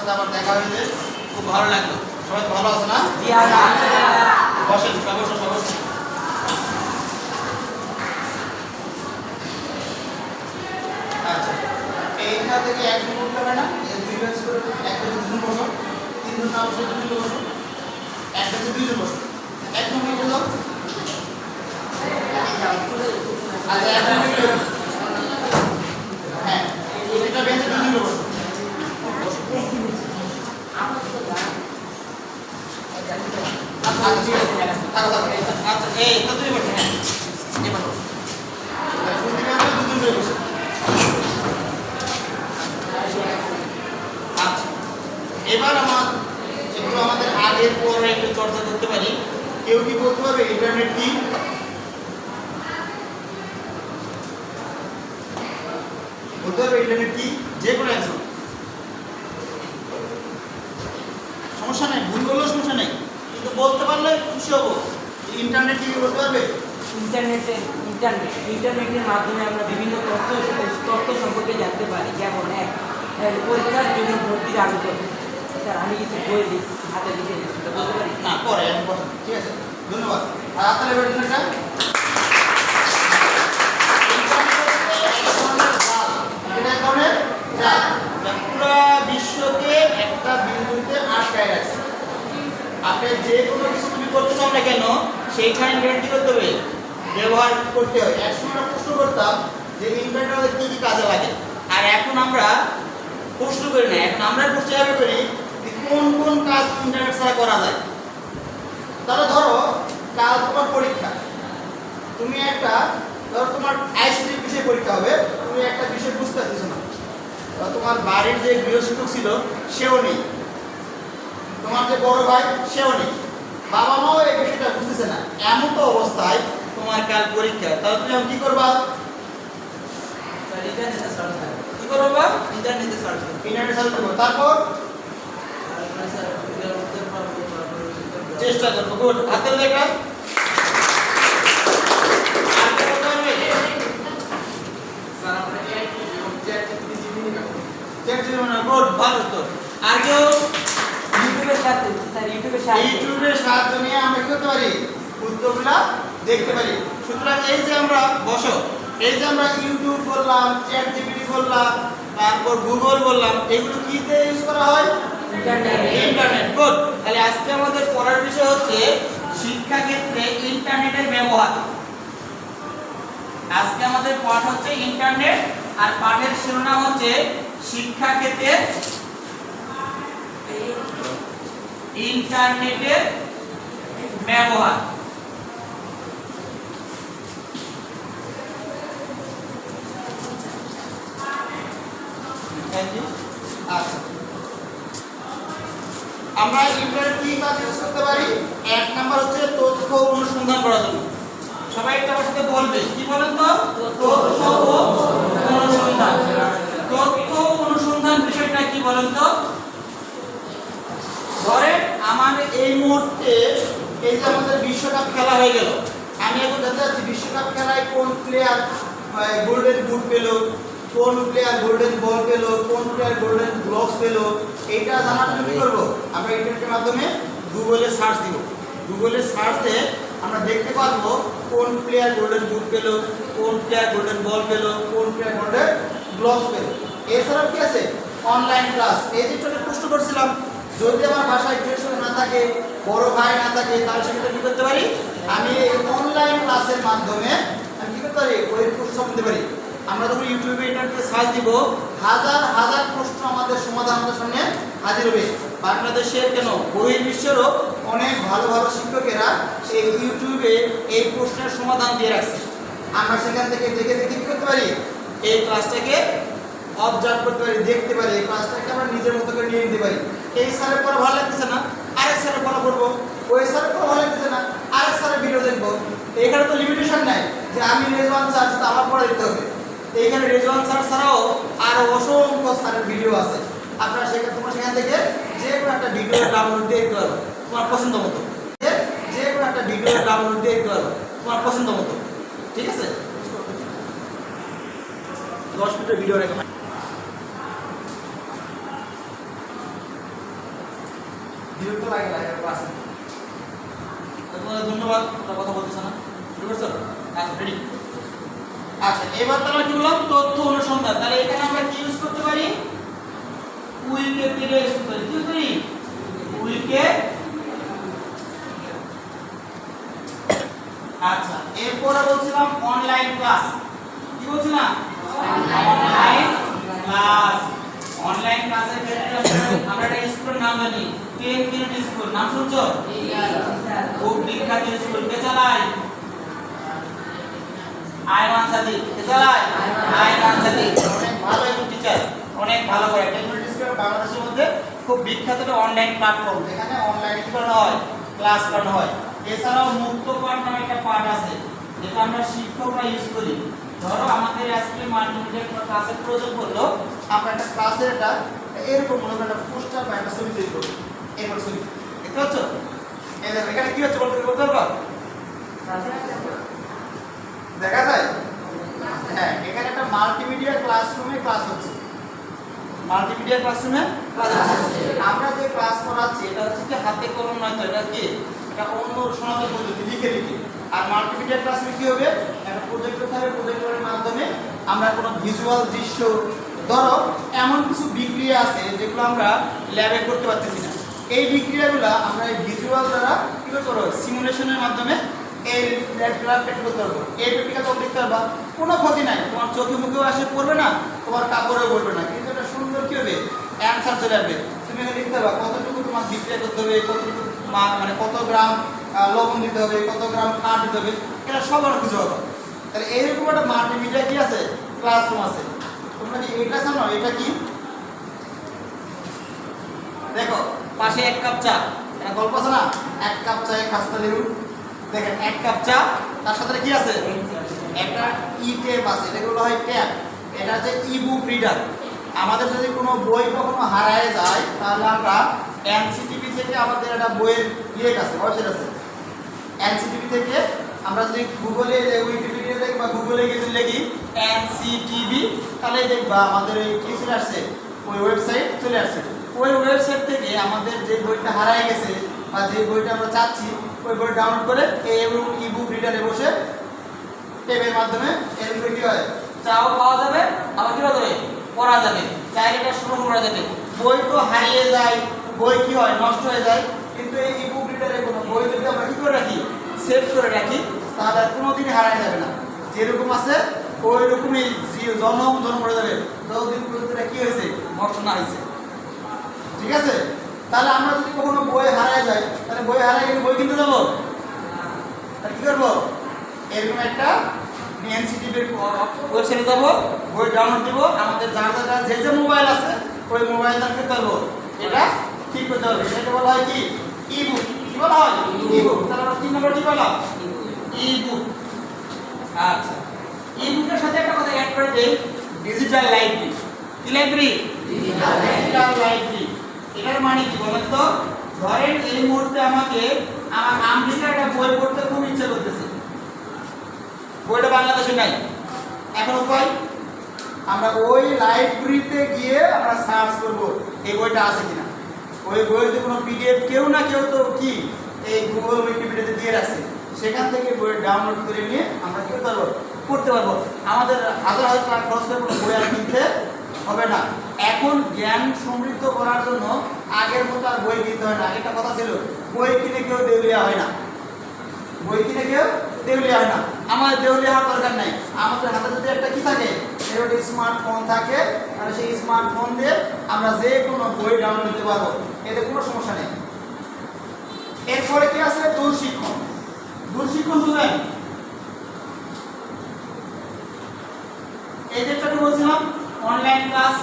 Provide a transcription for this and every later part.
সাথে আবার দেখা হয়েছে, খুব ভালো লাগলো। সবাই ভালো আছে না? জি আলহামদুলিল্লাহ। বসেন, বসেন। আচ্ছা, এইখান থেকে একজন বলতে হবে না, দুই বেঞ্চ করে এক বেঞ্চে দুজন বসো, তিনজন না বসে দুজন বসো, এক বেঞ্চে দুইজন বসো, একজন বসে দাও। আচ্ছা, একজন হ্যাঁ, এটা বেঞ্চে দুজন বসো। আচ্ছা, এই তো তুমি বসো, হ্যাঁ এবার বসো। দুজন বসো। আচ্ছা, এবার আমাদের আগের পরে একটু চর্চা করতে পারি। কেউ কি বলতে পারবে ইন্টারনেট কি? বলতে পারবে ইন্টারনেট কি? যে কোনো একজন। সমস্যা নেই, ভুল বললেও সমস্যা নেই, কিন্তু বলতে পারলে খুশি হবো। ইন্টারনেট কি বলতে পারবে? ইন্টারনেটের মাধ্যমে আমরা বিভিন্ন তথ্য সম্পর্কে জানতে পারি। যেমন পরীক্ষার জন্য ভর্তির আবেদন। স্যার আমি কিছু বই দিচ্ছি, হাতে লিখে দিচ্ছি, বলতে পারি না, পরে আমি বলছি। ঠিক আছে, ধন্যবাদ। আর আপনার এবার ইন্টারনেটটা পুরো বিশ্বকে একটা বিন্দুতে আটকায় রাখছে। আপনি যে কোনো কিছু তুমি করতে চাও না কেন, সেইখানে ইন্টারনেট কি করতে হবে? ব্যবহার করতে হয়। একসময় আমরা প্রশ্ন করতাম যে ইন্টারনেট আমাদের কি কি কাজে লাগে, আর এখন আমরা প্রশ্ন করি না, এখন আমরা প্রশ্ন এভাবে করি যে কোন কোন কাজ ইন্টারনেট ছাড়া করা যায়। তাহলে ধরো কাল তোমার পরীক্ষা, তুমি ধরো তোমার আইসিটি বিষয়ে পরীক্ষা হবে, তুমি একটা বিষয় বুঝতে পারছো না, তোমার বাড়ির যে গৃহশিক্ষক ছিল সেও নেই, তোমার যে বড় ভাই সেও নেই, বাবা মাও এই বিষয়টা বুঝতেছে না, এমন তো অবস্থায় তোমার কাল পরীক্ষা। তাহলে তুমি কি করবা? কি করবা? ইন্টারনেটে সার্চ করবো। তারপর চেষ্টা করবো। গুড, হাতের লেখা। গুড, ভালো তো। আর কেউ? ইউটিউবের সাহায্য নিয়ে আমরা কি করতে পারি? উত্তরগুলা দেখতে পারি। সুতরাং এই যে আমরা আমরা ইউটিউব বললাম, চ্যাট জিপিটি বললাম, তারপর গুগল বললাম, এগুলো কিতে ইউজ করা হয়? ইন্টারনেট। গুড। তাহলে আজকে আমাদের পড়ার বিষয় হচ্ছে শিক্ষা ক্ষেত্রে ইন্টারনেটের ব্যবহার। আজকে আমাদের পাঠ হচ্ছে ইন্টারনেট, আর পাঠের শিরোনাম হচ্ছে শিক্ষা ক্ষেত্রে ইন্টারনেটের ব্যবহার। আচ্ছা, আমরা ইন্টারনেট কি কাজে ইউজ করতে পারি? এক নাম্বার হচ্ছে তথ্য অনুসন্ধান করার জন্য। সবাই একটা আমার সাথে বলবে, কি বলেন তো? তথ্য অনুসন্ধান। তথ্য অনুসন্ধান বিষয়টা কি বলেন তো? ধরেন আমাদের এই মুহূর্তে এই যে আমাদের বিশ্বকাপ খেলা হয়ে গেল, আমি এখন জানতে চাচ্ছি বিশ্বকাপ খেলায় কোন প্লেয়ার গোল্ডেন বুট পেল, কোন প্লেয়ার গোল্ডেন বল পেল, কোন প্লেয়ার গোল্ডেন গ্লোভস পেল। এইটা জানার জন্য কি করবো? আমরা ইন্টারনেটের মাধ্যমে গুগলে সার্চ দিব। গুগলে সার্চ দিয়ে আমরা দেখতে পারবো কোন প্লেয়ার গোল্ডেন বুট পেল, কোন প্লেয়ার গোল্ডেন বল পেল, কোন প্লেয়ার গোল্ডেন গ্লোভস পেল। এছাড়াও কি আছে? Online class. এই যে প্রশ্ন করছিলাম, যদি আমার বাসায় কেউ না থাকে, বড় ভাই না থাকে, তাহলে সেটা কি করতে পারি? আমি এই অনলাইন ক্লাসের মাধ্যমে আমি কি করতে পারি? ওই প্রশ্ন দিতে পারি। আমরা যখন ইউটিউবে ইন্টারনেটে সার্চ দিব, হাজার হাজার প্রশ্ন আমাদের সমাধান আমাদের সামনে হাজির হবে। বাংলাদেশের কেন, বহির্বিশ্বেরও অনেক ভালো ভালো শিক্ষকেরা এই ইউটিউবে এই প্রশ্নের সমাধান দিয়ে রাখছে। আমরা সেখান থেকে দেখে দেখে কি করতে পারি? এই ক্লাসটাকে অবজার্ভ করতে পারি, দেখতে পারি, এই ক্লাসটাকে আমরা নিজের মতো করে নিয়ে নিতে পারি। এই স্যারের পড়া ভালো লাগতেছে না, আরেক স্যারের পড়া করবো। ওই স্যারের পড়া ভালো লাগতেছে না, আরেক স্যারের ভিডিও দেখবো। এখানে তো লিমিটেশন নাই যে আমি রেজওয়ান স্যার শুধু আমার পড়া দিতে হবে। এইখানে রেজওয়ান স্যার ছাড়াও আরো অসংখ্য স্যারের ভিডিও আছে। আপনারা সেখান থেকে যে কোনো একটা ভিডিও ডাউনলোড দিয়ে দিতে পারো তোমার পছন্দ মতো। যে কোনো একটা ভিডিও ডাউনলোড দিয়ে দিতে পারো তোমার পছন্দ মতো। ঠিক আছে, 10 মিনিটের ভিডিও রেখে বিরক্ত লাগে না এটা ক্লাসে। তোমাদের ধন্যবাদ, তোমরা কথা বলতেছ না, শুরু করছো? আচ্ছা রেডি। আচ্ছা এবার তাহলে কি বললাম তথ্য অনুসন্ধান। তাহলে এখানে আমরা কি ইউজ করতে পারি? উইকিপিডিয়া ইউজ করতে পারি। কি করি? উইকিপিডিয়া। আচ্ছা এরপরে বলছিলাম অনলাইন ক্লাস। কি বলছিলাম? Online class. অনলাইন ক্লাসের ক্ষেত্রে আমরা একটা স্কুলের নাম জানি, 10 মিনিট স্কুল। নাম শুনছো? খুব বিখ্যাত স্কুল। কে চালায়? আয়মান সাদিক। কে চালায়? আয়মান সাদিক। অনেক ভালো একজন টিচার, অনেক ভালো করে। 10 মিনিট স্কুল বাংলাদেশের মধ্যে খুব বিখ্যাত একটা অনলাইন প্ল্যাটফর্ম, যেখানে অনলাইনে কি করানো হয়? ক্লাস করানো হয়। এছাড়াও মুক্ত পাঠ নামে একটা পাঠ আছে, যেটা আমরা শিক্ষকরা ইউজ করি। ধরো আমাদের আজকে মাল্টিমিডিয়া ক্লাসের প্রয়োজন পড়লো, আমরা একটা ক্লাসের একটা এরকম মনে করেন একটা পোস্টার বা একটা ছবি তৈরি করবো। এরকম ছবি দেখতে পাচ্ছ? এই দেখো এখানে কি হচ্ছে বলতে পারবো? দেখা যায়? হ্যাঁ, এখানে একটা মাল্টিমিডিয়া ক্লাসরুমে ক্লাস হচ্ছে। মাল্টিমিডিয়া ক্লাসরুমে ক্লাস হচ্ছে। আমরা যে ক্লাস করাচ্ছি এটা হচ্ছে কি হাতে কলম নয়, তো এটা কি এটা অন্য সনাতন পদ্ধতি, লিখে লিখে। আর মাল্টিমিডিয়া ক্লাসে কি হবে? একটা প্রজেক্টর থাকবে, প্রজেক্টরের মাধ্যমে আমরা কোনো ভিজুয়াল দৃশ্য, ধরো এমন কিছু বিক্রিয়া আছে যেগুলো আমরা ল্যাবে করতে পারতেছি না, এই বিক্রিয়াগুলো আমরা এই ভিজুয়াল দ্বারা কি করতে পারবো? সিমুলেশনের মাধ্যমে এই প্র্যাকটিক্যাল করতে পারবো। এই প্র্যাকটিক্যাল দেখতে পারবা, কোনো ক্ষতি নাই, তোমার চোখে মুখেও আসে পড়বে না, তোমার কাপড়েও পড়বে না, কিন্তু এটা সুন্দর কি হবে? অ্যান্সার চলে আসবে। তুমি এখানে লিখতে পারবা কতটুকু তোমার বিক্রিয়া করতে হবে, কতটুকু মানে কত গ্রাম লবণ দিতে হবে, কত গ্রাম কাঠ দিতে হবে, এটা সব অনেক কিছু হবে। তাহলে এইরকম একটা মাল্টিমিডিয়া কি আছে? ক্লাসরুম আছে। তোমরা কি এইটা জানো? এটা কি? দেখো পাশে 1 কাপ চা, এটা গল্প আছে না? 1 কাপ চা 1 খাস্তা লেবু। দেখেন 1 কাপ চা, তার সাথে কি আছে? একটা ই ট্যাব আছে, এটা বলা হয় ট্যাব। এটা হচ্ছে ই-বুক রিডার। আমাদের যদি কোনো বই কখনো হারায় যায়, তাহলে আমরা এনসিটিভি থেকে আমাদের একটা বইয়ের লিঙ্ক আছে, ওয়েবসাইট আছে। এনসিটিভি থেকে আমরা যদি গুগলে উইকিপিডিয়া দেখি বা গুগলে গিয়ে লিখি এনসিটিভি, তাহলে দেখবা আমাদের এই কি চলে আসছে? ওই ওয়েবসাইট চলে আসছে। ওই ওয়েবসাইট থেকে আমাদের যে বইটা হারায় গেছে বা যে বইটা আমরা চাচ্ছি, ওই বই ডাউনলোড করে এই ই-বুক রিডারে বসে ট্যাবের মাধ্যমে এরকম কি হয়? চাও পাওয়া যাবে, আবার কি হবে? পড়া যাবে, চাইলে এটা শুরু করা যাবে। বই তো হারিয়ে যায়, বই কি হয়? নষ্ট হয়ে যায়, কিন্তু এই ই-বুক রিডারে কোনো বই যদি আমরা কি করে রাখি? সেভ করে রাখি, তাহলে আর কোনোদিনই হারায় যাবে না। যেরকম আছে ওই রকমই জন্ম করে যাবে, যতদিন পর্যন্ত কি হয়েছে? নষ্ট না হয়েছে। ঠিক আছে? তাহলে আমরা যদি কখনো বই হারায় যায়, তাহলে বই হারায় গেলে বই কিনতে যাবো, তাহলে কি করবো? এরকম একটা এনসিটিভির ওয়েবসাইটে যাবো, বই ডাউনলোড দিব, আমাদের যার যে যে মোবাইল আছে ওই মোবাইল কি করবো? এটা ঠিক করতে হবে। এটা বলা হয় কি? ই-বুক। কি বলা হয়? ই-বুক। তাহলে আমরা 3 নম্বর কি বললাম? ই-বুক। আচ্ছা, ই-বুকের সাথে একটা কথা অ্যাড করে দেই, ডিজিটাল লাইব্রেরি। কি লাইব্রেরি? Digital library. এটার মানে কি বলেন তো? ধরেন এই মুহূর্তে আমার আমেরিকার একটা বই পড়তে খুব ইচ্ছা করতেছে, বইটা বাংলাদেশে নাই, এখন উপায় আমরা ওই লাইব্রেরিতে গিয়ে আমরা সার্চ করব এই বইটা আছে কিনা। ওই বইতে কোনো পিডিএফ কেউ না কেউ তো কি এই গুগল উইকিপিডিয়াতে দিয়ে রাখছে, সেখান থেকে বই ডাউনলোড করে নিয়ে আমরা কি করতে পারবো? পড়তে পারবো। আমাদের হাজার হাজার টাকা খরচ করে কোনো বই আর কিনতে হবে না। এখন জ্ঞান সমৃদ্ধ করার জন্য আগের মতো আর বই কিনতে হয় না। আগেরটা কথা ছিল বই কিনে কেউ দেউলিয়া হয় না, বই কিনে কেউ দেউলিয়া হয় না। আমাদের দেউলিয়া হওয়ার দরকার নাই। আমাদের হাতে যদি একটা কি থাকে, একটা স্মার্টফোন থাকে, তাহলে সেই স্মার্টফোন দিয়ে আমরা যে কোনো বই ডাউনলোড করতে পারবো, এতে কোনো সমস্যা নেই। এরপরে কি আছে? দূরশিক্ষণ। দূরশিক্ষণ বুঝলেন? এই যেটা বলছিলাম অনলাইন ক্লাস,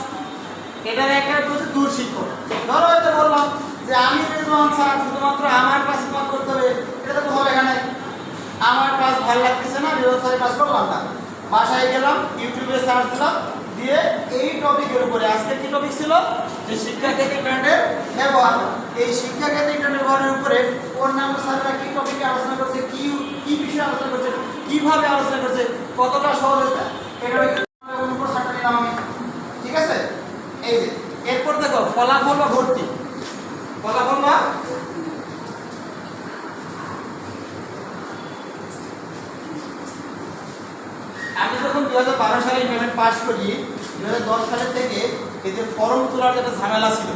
এটার একটা হচ্ছে দূরশিক্ষণ। ধরো হয়তো বললাম যে আমি রেজওয়ান স্যার শুধুমাত্র আমার ক্লাস করতে হবে, এটা তো হবে এখানে। আমার ক্লাস ভালো লাগতেছে না, রেজওয়ান স্যারের ক্লাস করলাম না, বাসায় গেলাম, ইউটিউবে সার্চ দিলাম, দিয়ে এই টপিকের উপরে আজকে কি টপিক ছিল? যে শিক্ষাক্ষেত্রে ইন্টারনেটের ব্যবহার। এই শিক্ষাক্ষেত্রে ইন্টারনেট ব্যবহারের উপরে অন্যান্য স্যাররা কি টপিকে আলোচনা করছে, কি বিষয়ে আলোচনা করছে, কিভাবে আলোচনা করছে, কতটা সহজ হয়েছে, এটা উপর সারটা নিলাম আমি। ঠিক আছে? এই যে এরপর দেখো ফলাফল বা ভর্তি। ফলাফল বা আমি যখন 2012 সালে ইন্টারমিডিয়েট পাস করি 2010 সালের থেকে এই যে ফর্ম তোলার একটা ঝামেলা ছিল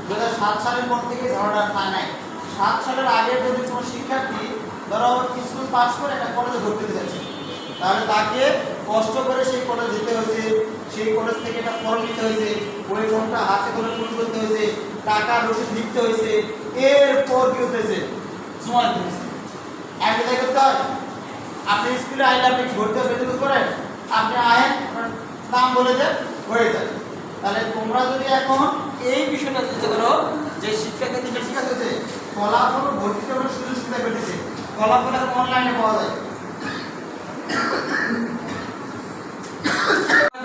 2007 সালের পর থেকে ঝামেলাটা পায় নাই 7 সালের আগে যদি কোনো শিক্ষার্থী ধরো স্কুল পাস করে একটা কলেজে ভর্তি হতে যাচ্ছে তাহলে তাকে কষ্ট করে সেই কলেজ যেতে হয়েছে সেই কলেজ থেকে একটা ফর্ম নিতে হয়েছে ওই ফর্মটা হাতে করে পূরণ করতে হয়েছে টাকা রসিদ লিখতে হয়েছে এরপর কি হতেছে জমা দিতে হয়েছে একটা জায়গায় করতে হয় আপনি স্কুলে আইলে আপনি ভর্তি বেতন করেন আপনি আয়েন দাম বলে দেন হয়ে যায় তাহলে তোমরা যদি এখন এই বিষয়টা চিন্তা করো যে শিক্ষাক্ষেত্রে বেশি কাজ হচ্ছে ফলাফল ভর্তিতে অনেক সুযোগ সুবিধা পেতেছে ফলাফল এখন অনলাইনে পাওয়া যায়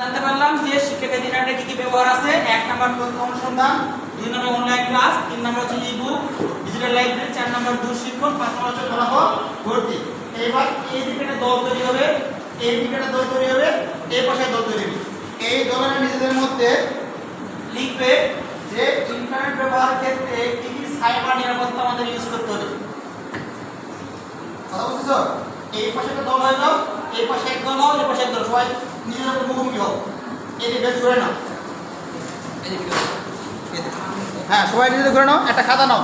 জানতে পারলাম যে শিক্ষাক্ষেত্রে ইন্টারনেটে কি কি ব্যবহার আছে 1 নাম্বার তথ্য অনুসন্ধান 2 নাম্বার অনলাইন ক্লাস 3 নাম্বার হচ্ছে ই-বুক ডিজিটাল লাইব্রেরি 4 নাম্বার দূরশিক্ষণ 5 নাম্বার হচ্ছে ফলাফল ভর্তি এবার এই দিকে একটা দল তৈরি হবে এই দিকে একটা দল তৈরি হবে এই পাশে দল তৈরি হবে এই দলের নিজেদের মধ্যে লিখবে যে ইন্টারনেট ব্যবহারের ক্ষেত্রে কি কি সাইবার নিরাপত্তা আমাদের ইউজ করতে হবে কথা বুঝছো এই পাশে একটা দল হয়ে যাও এই পাশে এক দল হও এই পাশে এক দল সবাই নিজেদের মুখোমুখি হও এই যে বেশ করে নাও হ্যাঁ সবাই নিজেদের করে নাও একটা খাতা নাও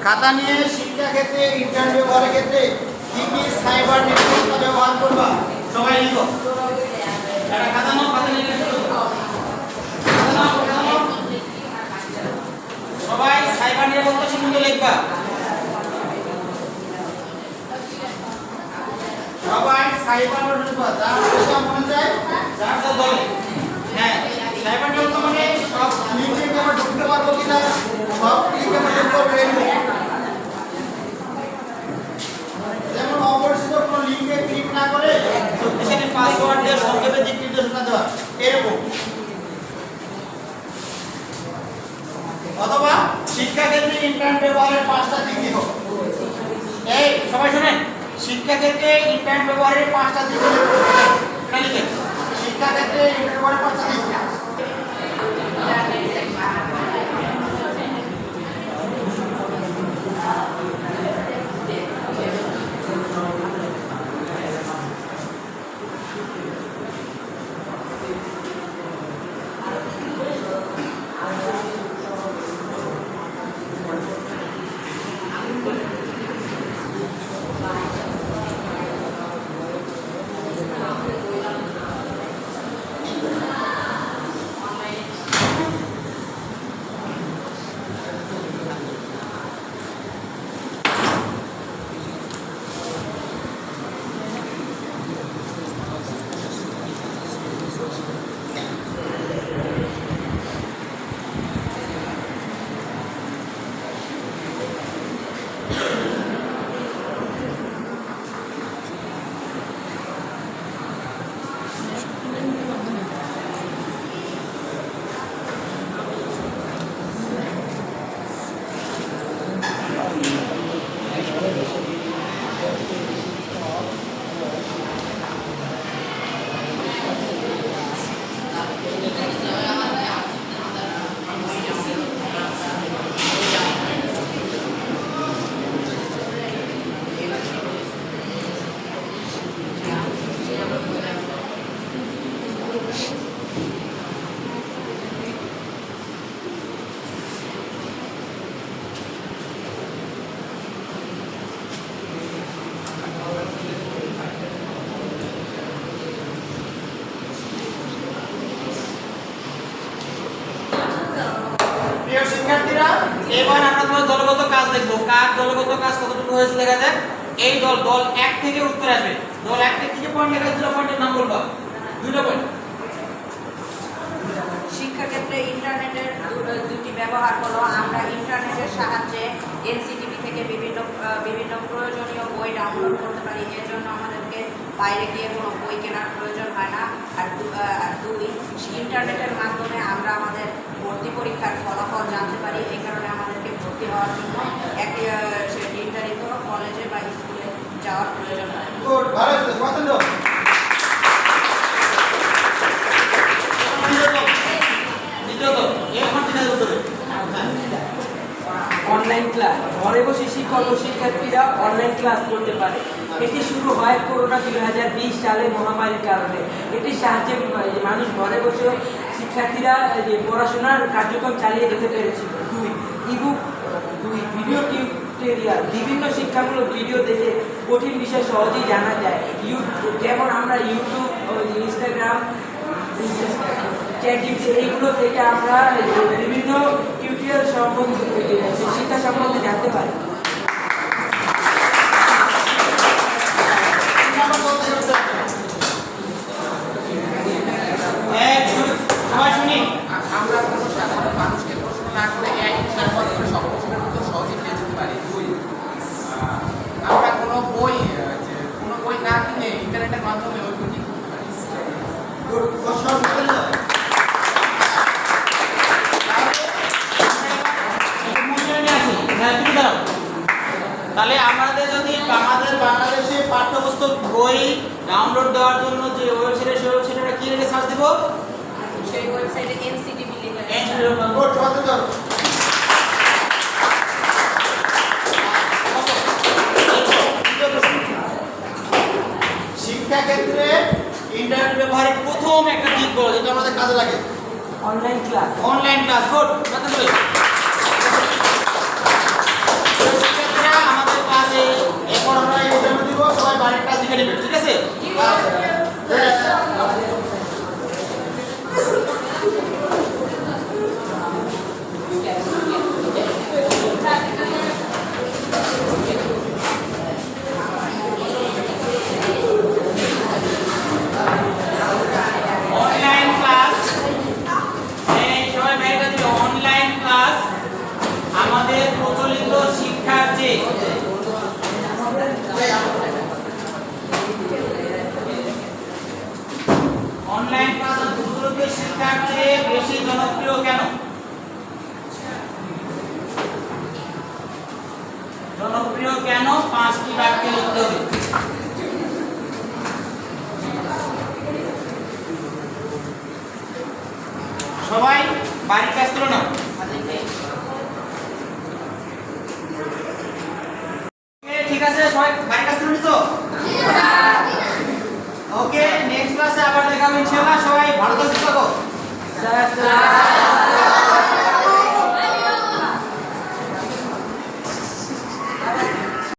খাতা নিয়ে শিক্ষা ক্ষেত্রে ইন্টারনেট ব্যবহারের ক্ষেত্রে কি কি সাইবার নিরাপত্তা ব্যবহার করবা সবাই লিখো একটা খাতা নাও খাতা নিয়ে সবাই সাইবার নিরাপত্তা সম্বন্ধে লিখবা সবাই সাইবার নিরাপত্তা যার যেটা মনে যায় যার যা দলে হ্যাঁ সাইবার নিরাপত্তা মানে সব লিংকে আমরা ঢুকতে পারবো কিনা সব লিংকে আমরা ঢুকতে পারবো যেমন অপরিচিত কোনো লিংকে ক্লিক না করে শক্তিশালী পাসওয়ার্ড দিয়ে সংক্ষেপে দিক নির্দেশনা দেওয়া এরকম অথবা শিক্ষাক্ষেত্রে ইন্টারনেট ব্যবহারের 5টা দিক লিখো এই সবাই শুনেন শিক্ষাক্ষেত্রে ইন্টারনেট ব্যবহারের 5টা দিক এটা লিখে শিক্ষাক্ষেত্রে ইন্টারনেট ব্যবহারের 5টা দিক শিক্ষার্থীরা এবার আমরা তোমাদের দলগত কাজ দেখব কার দলগত কাজ কতটুকু হয়েছে দেখা যাক এই দল 1 থেকে উত্তর আসবে দল 1 থেকে কি পয়েন্ট লেখা 0 পয়েন্টের নাম বলবা দুটো পয়েন্ট শিক্ষাক্ষেত্রে ইন্টারনেটের দুটি ব্যবহার হলো আমরা ইন্টারনেটের সাহায্যে এনসিটিভি থেকে বিভিন্ন প্রয়োজনীয় বই ডাউনলোড করতে পারি এর জন্য আমাদেরকে বাইরে গিয়ে কোনো বই কেনার প্রয়োজন হয় না আর দুই ইন্টারনেটের মাধ্যমে আমরা আমাদের ভর্তি পরীক্ষার ফলাফল জানতে পারি এই কারণে আমাদেরকে ভর্তি হওয়ার জন্য একটি নির্ধারিত কলেজে বা স্কুলে যাওয়ার প্রয়োজন হয় দ্বিতীয়ত অনলাইন ক্লাস, ঘরে বসে শিক্ষক ও শিক্ষার্থীরা অনলাইন ক্লাস করতে পারে। এটি শুরু হয় করোনা 2020 সালে মহামারীর কারণে। এটির সাহায্যে মানুষ ঘরে বসে শিক্ষার্থীরা পড়াশোনার কার্যক্রম চালিয়ে যেতে পেরেছিল। 2 ইবুক, 2 ভিডিও টিউটোরিয়াল, বিভিন্ন শিক্ষামূলক ভিডিও দেখে কঠিন বিষয় সহজেই জানা যায়। যেমন আমরা ইউটিউব, ইনস্টাগ্রাম, চ্যাটজিপিটি এইগুলো থেকে আমরা বিভিন্ন টিউটোরিয়াল সম্বন্ধে, শিক্ষা সম্বন্ধে জানতে পারি। সবাই শুনি। আমরা কোনো সাধারণ মানুষকে প্রশ্ন না করে এক বিষয়ের মাধ্যমে সব প্রশ্নের উত্তর সহজে পেয়ে যেতে পারি। 2 আমরা কোনো বই না কিনে ইন্টারনেটের মাধ্যমে ওই বইটি পড়তে পারি। তাহলে আমাদের যদি আমাদের বাংলাদেশে পাঠ্যপুস্তক বই ডাউনলোড দেওয়ার জন্য যে ওয়েবসাইটে সেই ওয়েবসাইটে কি লিখে সার্চ দিব? সেই ওয়েবসাইটে এনসিটিভি লিখে শিক্ষা ক্ষেত্রে ইন্টারনেট ব্যবহারের প্রথম একটা দিক বলো যেটা আমাদের কাজে লাগে। Online class. Online class. Good. শিক্ষার্থীরা আমাদের ক্লাসে এরপর আমরা এই জন্য দিব, সবাই বাড়ির কাজ লিখে নেবেন, ঠিক আছে? অনলাইন ক্লাস, সবাই বাইরে দিবে। অনলাইন ক্লাস আমাদের প্রচলিত শিক্ষার যে অনলাইন ক্লাস প্রচলিত শিক্ষার চেয়ে বেশি জনপ্রিয় কেন? জনপ্রিয় কেন? 5টি বাক্যে লিখতে হবে। সবাই বাড়ির কাজ করো না। ঠিক আছে, সবাই বাড়ির কাজ করে নিছো? ওকে, নেক্সট ক্লাসে আবার দেখা হবে ইনশাআল্লাহ। সবাই ভালো থাকো।